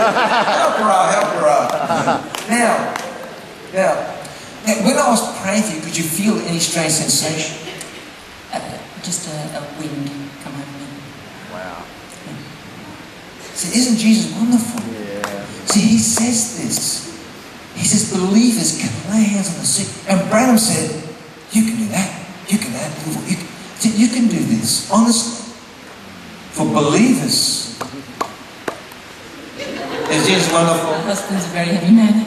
Help her out, help her out. Now, when I was praying for you, could you feel any strange sensation? Just a wind come over me. Wow. See, isn't Jesus wonderful? Yeah. See, he says this. He says believers can lay hands on the sick. And Branham said, you can do that. You can do that. You can do this, honestly. For believers. Is Jesus wonderful? My husband's a very heavy man.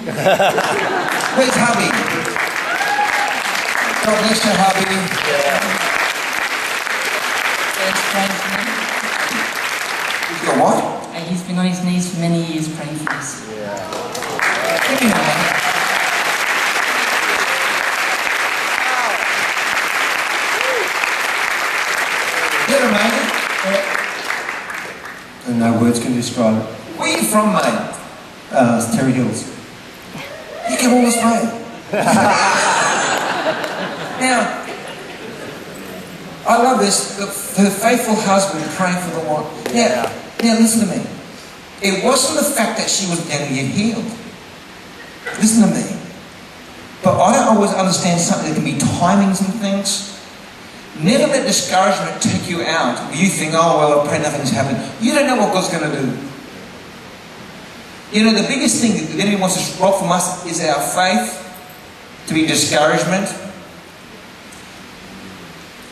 Where's hubby? God bless you, hubby. Yeah. It's praying for me. He's got what? He's been on his knees for many years praying for us. Yeah. Give me a minute. Get him, mate. And no words can describe it. Where are you from, mate? It's Terry Hills. You came all this way. Now, I love this. Her faithful husband praying for the Lord. Now listen to me. It wasn't the fact that she was going to get healed. Listen to me. But I don't always understand something. There can be timings and things. Never let discouragement take you out. You think, oh, well, I pray nothing's happened. You don't know what God's going to do. You know, the biggest thing that the enemy wants to rob from us is our faith, to be discouragement.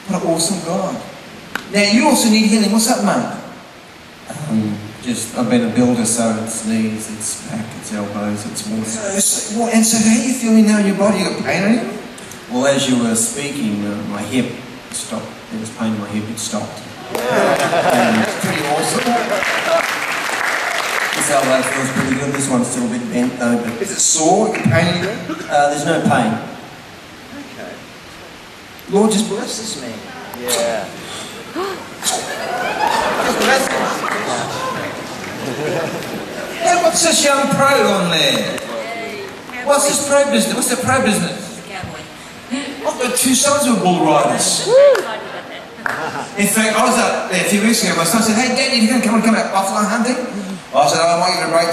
What an awesome God. Now, you also need healing. What's up, mate? I've been a builder, so it's knees, it's back, it's elbows, it's more. And so how are you feeling now in your body? You got pain on you? Well, as you were speaking, my hip stopped. There was pain in my hip, it stopped. That's pretty awesome. This elbow feels pretty good. This one's still a bit bent though. But Is it sore? You pain anywhere? there's no pain. Okay. Lord, just bless this man. Yeah. Just bless him. Hey, what's this young pro on there? What's this pro business? What's the pro business? I've got two sons who are bull riders. In fact, I was up there a few weeks ago. My son said, hey, Dad, you can come out buffalo hunting? I said, I want you to break